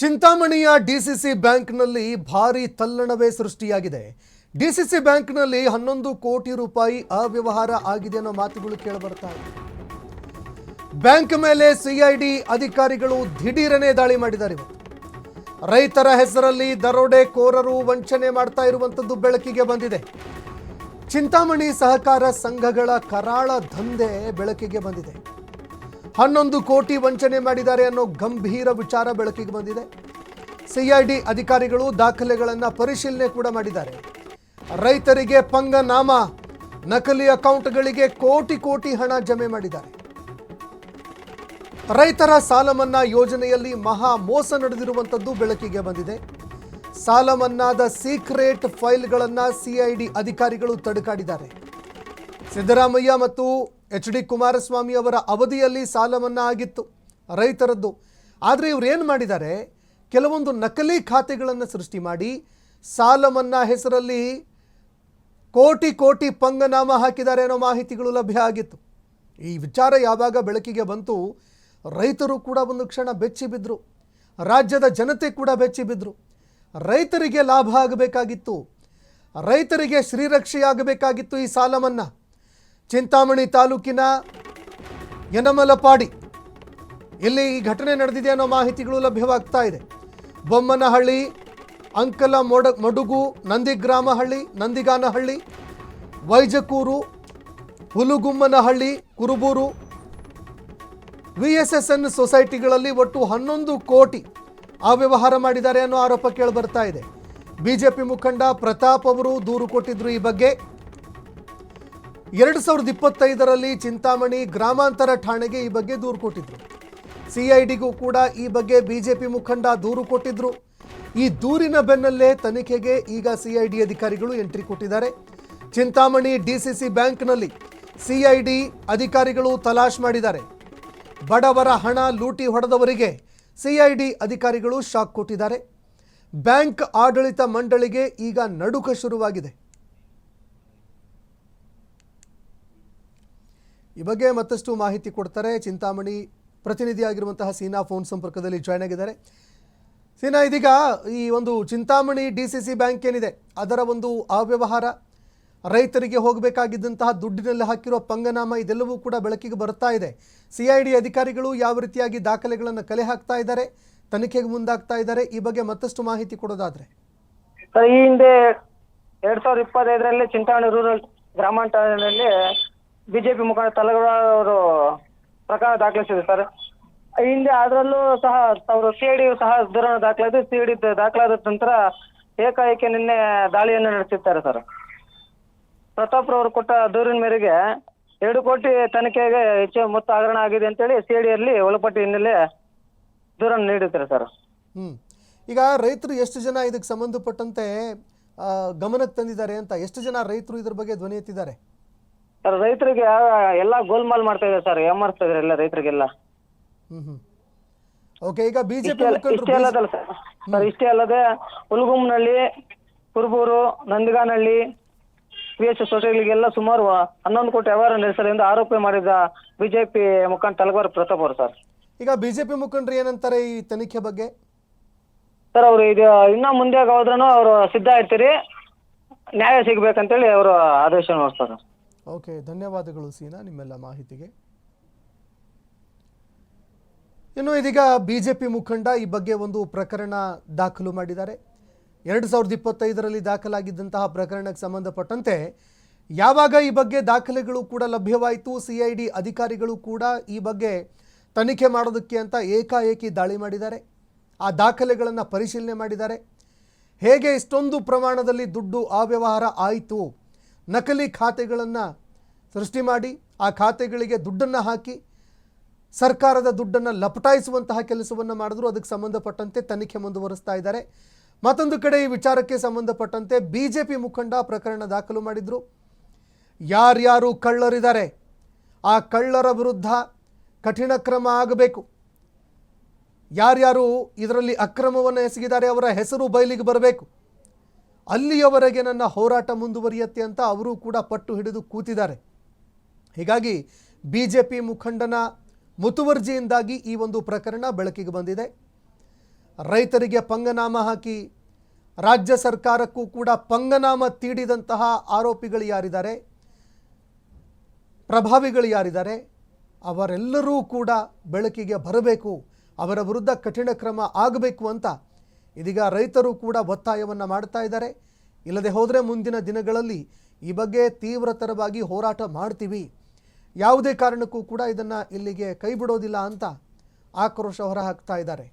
ಚಿಂತಾಮಣಿಯ DCC ಬ್ಯಾಂಕ್ನಲ್ಲಿ ಭಾರಿ ತಲ್ಲಣವೇ ಸೃಷ್ಟಿಯಾಗಿದೆ. ಡಿಸಿಸಿ ಬ್ಯಾಂಕ್ನಲ್ಲಿ 11 ಕೋಟಿ ರೂಪಾಯಿ ಅವ್ಯವಹಾರ ಆಗಿದೆ ಅನ್ನೋ ಮಾತುಗಳು ಕೇಳಿಬರ್ತಾ ಇದೆ. ಬ್ಯಾಂಕ್ ಮೇಲೆ ಸಿಐಡಿ ಅಧಿಕಾರಿಗಳು ದಿಢೀರನೆ ದಾಳಿ ಮಾಡಿದ್ದಾರೆ. ರೈತರ ಹೆಸರಲ್ಲಿ ದರೋಡೆಕೋರರು ವಂಚನೆ ಮಾಡ್ತಾ ಇರುವಂತದ್ದು ಬೆಳಕಿಗೆ ಬಂದಿದೆ. ಚಿಂತಾಮಣಿ ಸಹಕಾರ ಸಂಘಗಳ ಕರಾಳ ದಂಧೆ ಬೆಳಕಿಗೆ ಬಂದಿದೆ. 11 ಕೋಟಿ ವಂಚನೆ ಮಾಡಿದ್ದಾರೆ ಅನ್ನೋ ಗಂಭೀರ ವಿಚಾರ ಬೆಳಕಿಗೆ ಬಂದಿದೆ. ಸಿಐಡಿ ಅಧಿಕಾರಿಗಳು ದಾಖಲೆಗಳನ್ನು ಪರಿಶೀಲನೆ ಕೂಡ ಮಾಡಿದ್ದಾರೆ. ರೈತರಿಗೆ ಪಂಗನಾಮ, ನಕಲಿ ಅಕೌಂಟ್ಗಳಿಗೆ ಕೋಟಿ ಕೋಟಿ ಹಣ ಜಮೆ ಮಾಡಿದ್ದಾರೆ. ರೈತರ ಸಾಲ ಮನ್ನಾ ಯೋಜನೆಯಲ್ಲಿ ಮಹಾ ಮೋಸ ನಡೆದಿರುವಂಥದ್ದು ಬೆಳಕಿಗೆ ಬಂದಿದೆ. ಸಾಲ ಮನ್ನಾದ ಸೀಕ್ರೆಟ್ ಫೈಲ್ಗಳನ್ನು ಸಿಐಡಿ ಅಧಿಕಾರಿಗಳು ತಡೆಕಾಡಿದ್ದಾರೆ. ಸಿದ್ದರಾಮಯ್ಯ ಮತ್ತು HD ಕುಮಾರಸ್ವಾಮಿ ಅವರ ಅವಧಿಯಲ್ಲಿ ಸಾಲ ಮನ್ನಾ ಆಗಿತ್ತು ರೈತರದ್ದು. ಆದರೆ ಇವರು ಏನು ಮಾಡಿದ್ದಾರೆ, ಕೆಲವೊಂದು ನಕಲಿ ಖಾತೆಗಳನ್ನು ಸೃಷ್ಟಿ ಮಾಡಿ ಸಾಲ ಮನ್ನಾ ಹೆಸರಲ್ಲಿ ಕೋಟಿ ಕೋಟಿ ಪಂಗನಾಮ ಹಾಕಿದ್ದಾರೆ ಅನ್ನೋ ಮಾಹಿತಿಗಳು ಲಭ್ಯ ಆಗಿತ್ತು. ಈ ವಿಚಾರ ಯಾವಾಗ ಬೆಳಕಿಗೆ ಬಂತು, ರೈತರು ಕೂಡ ಒಂದು ಕ್ಷಣ ಬೆಚ್ಚಿ ಬಿದ್ದರು. ರಾಜ್ಯದ ಜನತೆ ಕೂಡ ಬೆಚ್ಚಿ ಬಿದ್ದರು. ರೈತರಿಗೆ ಲಾಭ ಆಗಬೇಕಾಗಿತ್ತು, ರೈತರಿಗೆ ಶ್ರೀರಕ್ಷೆಯಾಗಬೇಕಾಗಿತ್ತು ಈ ಸಾಲ ಮನ್ನಾ. ಚಿಂತಾಮಣಿ ತಾಲೂಕಿನ ಯನಮಲಪಾಡಿ ಇಲ್ಲಿ ಈ ಘಟನೆ ನಡೆದಿದೆ ಅನ್ನೋ ಮಾಹಿತಿಗಳು ಲಭ್ಯವಾಗ್ತಾ ಇದೆ. ಬೊಮ್ಮನಹಳ್ಳಿ, ಅಂಕಲ ಮಡುಗು, ನಂದಿಗ್ರಾಮಹಳ್ಳಿ, ನಂದಿಗಾನಹಳ್ಳಿ, ವೈಜಕೂರು, ಹುಲುಗುಮ್ಮನಹಳ್ಳಿ, ಕುರುಬೂರು, VSSN ಸೊಸೈಟಿಗಳಲ್ಲಿ ಒಟ್ಟು 11 ಕೋಟಿ ಅವ್ಯವಹಾರ ಮಾಡಿದ್ದಾರೆ ಅನ್ನೋ ಆರೋಪ ಕೇಳಿಬರ್ತಾ ಇದೆ. ಬಿಜೆಪಿ ಮುಖಂಡ ಪ್ರತಾಪ್ ಅವರು ದೂರು ಕೊಟ್ಟಿದ್ರು ಈ ಬಗ್ಗೆ. 2025ರಲ್ಲಿ ಚಿಂತಾಮಣಿ ಗ್ರಾಮಾಂತರ ಠಾಣೆಗೆ ಈ ಬಗ್ಗೆ ದೂರು ಕೊಟ್ಟಿದ್ರು. ಸಿಐಡಿಗೂ ಕೂಡ ಈ ಬಗ್ಗೆ ಬಿಜೆಪಿ ಮುಖಂಡ ದೂರು ಕೊಟ್ಟಿದ್ರು. ಈ ದೂರಿನ ಬೆನ್ನಲ್ಲೇ ತನಿಖೆಗೆ ಈಗ ಸಿಐಡಿ ಅಧಿಕಾರಿಗಳು ಎಂಟ್ರಿ ಕೊಟ್ಟಿದ್ದಾರೆ. ಚಿಂತಾಮಣಿ ಡಿಸಿಸಿ ಬ್ಯಾಂಕ್ನಲ್ಲಿ ಸಿಐಡಿ ಅಧಿಕಾರಿಗಳು ತಲಾಶ್ ಮಾಡಿದ್ದಾರೆ. ಬಡವರ ಹಣ ಲೂಟಿ ಹೊಡೆದವರಿಗೆ ಸಿಐಡಿ ಅಧಿಕಾರಿಗಳು ಶಾಕ್ ಕೊಟ್ಟಿದ್ದಾರೆ. ಬ್ಯಾಂಕ್ ಆಡಳಿತ ಮಂಡಳಿಗೆ ಈಗ ನಡುಕ ಶುರುವಾಗಿದೆ. ಈ ಬಗ್ಗೆ ಮತ್ತಷ್ಟು ಮಾಹಿತಿ ಕೊಡ್ತಾರೆ ಚಿಂತಾಮಣಿ ಪ್ರತಿನಿಧಿಯಾಗಿರುವಂತಹ ಸೀನಾ ಫೋನ್ ಸಂಪರ್ಕದಲ್ಲಿ ಜಾಯ್ನ್ ಆಗಿದ್ದಾರೆ. ಸೀನಾ, ಇದೀಗ ಈ ಒಂದು ಚಿಂತಾಮಣಿ ಡಿಸಿಸಿ ಬ್ಯಾಂಕ್ ಏನಿದೆ ಅದರ ಒಂದು ಅವ್ಯವಹಾರ, ರೈತರಿಗೆ ಹೋಗಬೇಕಾಗಿದ್ದಂತಹ ದುಡ್ಡಿನಲ್ಲಿ ಹಾಕಿರೋ ಪಂಗನಾಮ, ಇದೆಲ್ಲವೂ ಕೂಡ ಬೆಳಕಿಗೆ ಬರ್ತಾ ಇದೆ. ಸಿಐಡಿ ಅಧಿಕಾರಿಗಳು ಯಾವ ರೀತಿಯಾಗಿ ದಾಖಲೆಗಳನ್ನು ಕಲೆ ಹಾಕ್ತಾ ಇದ್ದಾರೆ, ತನಿಖೆಗೆ ಮುಂದಾಗ್ತಾ ಇದ್ದಾರೆ, ಈ ಬಗ್ಗೆ ಮತ್ತಷ್ಟು ಮಾಹಿತಿ ಕೊಡೋದಾದ್ರೆ. ಈ ಹಿಂದೆ 2025ರಲ್ಲಿ ಚಿಂತಾಮಣಿ ರೂರಲ್ ಗ್ರಾಮಾಂತರದಲ್ಲಿ ಬಿಜೆಪಿ ಮುಖಂಡ ತಲಗೌಡ ಅವರು ಪ್ರಕರಣ ದಾಖಲಿಸಿದೆ ಸರ್. ಈ ಹಿಂದೆ ಅದರಲ್ಲೂ ಸಹ ಅವರು ಸಿಐಡಿ ಸಹ ದೂರನ್ನು ದಾಖಲಾದ. ಸಿಐಡಿ ದಾಖಲಾದ ನಂತರ ಏಕಾಏಕಿ ನಿನ್ನೆ ದಾಳಿಯನ್ನು ನಡೆಸಿದ್ದಾರೆ ಸರ್. ಪ್ರತಾಪ್ ರವರು ಕೊಟ್ಟ ದೂರಿನ ಮೇರೆಗೆ 2 ಕೋಟಿ ತನಿಖೆಗೆ ಹೆಚ್ಚು ಮೊತ್ತ ಹಗರಣ ಆಗಿದೆ ಅಂತೇಳಿ ಸಿಐಡಿಯಲ್ಲಿ ಒಳಪಟ್ಟಿ ಹಿನ್ನೆಲೆ ದೂರನ್ನು ನೀಡಿದ್ದಾರೆ ಸರ್. ಈಗ ರೈತರು ಎಷ್ಟು ಜನ ಇದಕ್ಕೆ ಸಂಬಂಧಪಟ್ಟಂತೆ ಗಮನಕ್ಕೆ ತಂದಿದ್ದಾರೆ ಅಂತ, ಎಷ್ಟು ಜನ ರೈತರು ಇದ್ರ ಬಗ್ಗೆ ಧ್ವನಿ ಎತ್ತಿದ್ದಾರೆ? ಸರ್, ರೈತರಿಗೆ ಎಲ್ಲ ಗೋಲ್ಮಾಲ್ ಮಾಡ್ತಾ ಇದ್ದಾರೆ ಸರ್, ಏಮಾರಿಸ್ತಾ ಇದ್ದಾರೆ ಎಲ್ಲ ರೈತರಿಗೆಲ್ಲ. ಓಕೆ, ಈಗ ಬಿಜೆಪಿ ಇಷ್ಟೇ ಅಲ್ಲದೆ ಹುಲಗುಮ್ಮನಹಳ್ಳಿ, ಕುರುಬೂರು, ನಂದಿಗಾನಹಳ್ಳಿ, VSS ಸೊಸೈಟಿಗಳಿಗೆಲ್ಲ ಸುಮಾರು 11 ಕೋಟಿ ವ್ಯವಹಾರ ನಡೆಸಲು ಎಂದು ಆರೋಪ ಮಾಡಿದ ಬಿಜೆಪಿ ಮುಖಂಡ ತಲಗೌಡ ಪ್ರತಾಪ್ ಅವರು ಸರ್. ಈಗ ಬಿಜೆಪಿ ಮುಖಂಡರು ಏನಂತಾರೆ ಈ ತನಿಖೆ ಬಗ್ಗೆ? ಸರ್, ಅವರು ಇದು ಇನ್ನ ಮುಂದೆ ಹೋದ್ರೂ ಅವರು ಸಿದ್ಧ ಇರ್ತೀರಿ, ನ್ಯಾಯ ಸಿಗ್ಬೇಕಂತೇಳಿ ಅವರು ಆದೇಶ ನೋಡ್ತಾರೆ. ಓಕೆ, ಧನ್ಯವಾದಗಳು ಸೀನಾ ನಿಮ್ಮೆಲ್ಲ ಮಾಹಿತಿಗೆ. ಇನ್ನು ಇದೀಗ ಬಿಜೆಪಿ ಮುಖಂಡ ಈ ಬಗ್ಗೆ ಒಂದು ಪ್ರಕರಣ ದಾಖಲು ಮಾಡಿದ್ದಾರೆ. 2025ರಲ್ಲಿ ದಾಖಲಾಗಿದ್ದಂತಹ ಪ್ರಕರಣಕ್ಕೆ ಸಂಬಂಧಪಟ್ಟಂತೆ ಯಾವಾಗ ಈ ಬಗ್ಗೆ ದಾಖಲೆಗಳು ಕೂಡ ಲಭ್ಯವಾಯಿತು, ಸಿಐಡಿ ಅಧಿಕಾರಿಗಳು ಕೂಡ ಈ ಬಗ್ಗೆ ತನಿಖೆ ಮಾಡೋದಕ್ಕೆ ಅಂತ ಏಕಾಏಕಿ ದಾಳಿ ಮಾಡಿದ್ದಾರೆ. ಆ ದಾಖಲೆಗಳನ್ನು ಪರಿಶೀಲನೆ ಮಾಡಿದ್ದಾರೆ. ಹೇಗೆ ಇಷ್ಟೊಂದು ಪ್ರಮಾಣದಲ್ಲಿ ದುಡ್ಡು ಅವ್ಯವಹಾರ ಆಯಿತು, ನಕಲಿ ಖಾತೆಗಳನ್ನು ಸೃಷ್ಟಿ ಮಾಡಿ ಆ ಖಾತೆಗಳಿಗೆ ದುಡ್ಡನ್ನು ಹಾಕಿ ಸರ್ಕಾರದ ದುಡ್ಡನ್ನು ಲಪಟಾಯಿಸುವಂತಹ ಕೆಲಸವನ್ನು ಮಾಡಿದ್ರು. ಅದಕ್ಕೆ ಸಂಬಂಧಪಟ್ಟಂತೆ ತನಿಖೆ ಮುಂದುವರಿಸ್ತಾ ಇದ್ದಾರೆ. ಮತ್ತೊಂದು ಕಡೆ ಈ ವಿಚಾರಕ್ಕೆ ಸಂಬಂಧಪಟ್ಟಂತೆ ಬಿಜೆಪಿ ಮುಖಂಡ ಪ್ರಕರಣ ದಾಖಲು ಮಾಡಿದ್ರು. ಯಾರ್ಯಾರು ಕಳ್ಳರಿದ್ದಾರೆ ಆ ಕಳ್ಳರ ವಿರುದ್ಧ ಕಠಿಣ ಕ್ರಮ ಆಗಬೇಕು, ಯಾರ್ಯಾರು ಇದರಲ್ಲಿ ಅಕ್ರಮವನ್ನು ಎಸಗಿದ್ದಾರೆ ಅವರ ಹೆಸರು ಬಯಲಿಗೆ ಬರಬೇಕು, ಅಲ್ಲಿಯವರೆಗೆ ನನ್ನ ಹೋರಾಟ ಮುಂದುವರಿಯುತ್ತೆ ಅಂತ ಅವರು ಕೂಡ ಪಟ್ಟು ಹಿಡಿದು ಕೂತಿದ್ದಾರೆ. ಹೀಗಾಗಿ ಬಿಜೆಪಿ ಮುಖಂಡನ ಮುತುವರ್ಜಿಯಿಂದಾಗಿ ಈ ಒಂದು ಪ್ರಕರಣ ಬೆಳಕಿಗೆ ಬಂದಿದೆ. ರೈತರಿಗೆ ಪಂಗನಾಮ ಹಾಕಿ ರಾಜ್ಯ ಸರ್ಕಾರಕ್ಕೂ ಕೂಡ ಪಂಗನಾಮ ತೀಡಿದಂತಹ ಆರೋಪಿಗಳು ಯಾರಿದ್ದಾರೆ, ಪ್ರಭಾವಿಗಳು ಯಾರಿದ್ದಾರೆ, ಅವರೆಲ್ಲರೂ ಕೂಡ ಬೆಳಕಿಗೆ ಬರಬೇಕು, ಅವರ ವಿರುದ್ಧ ಕಠಿಣ ಕ್ರಮ ಆಗಬೇಕು ಅಂತ ಇದೀಗ ರೈತರು ಕೂಡ ಒತ್ತಾಯವನ್ನು ಮಾಡ್ತಾ ಇದ್ದಾರೆ. ಇಲ್ಲದೆ ಹೋದರೆ ಮುಂದಿನ ದಿನಗಳಲ್ಲಿ ಈ ಬಗ್ಗೆ ತೀವ್ರತರವಾಗಿ ಹೋರಾಟ ಮಾಡ್ತೀವಿ, ಯಾವುದೇ ಕಾರಣಕ್ಕೂ ಕೂಡ ಇದನ್ನು ಇಲ್ಲಿಗೆ ಕೈ ಬಿಡೋದಿಲ್ಲ ಅಂತ ಆಕ್ರೋಶ ಹೊರಹಾಕ್ತಾ ಇದ್ದಾರೆ.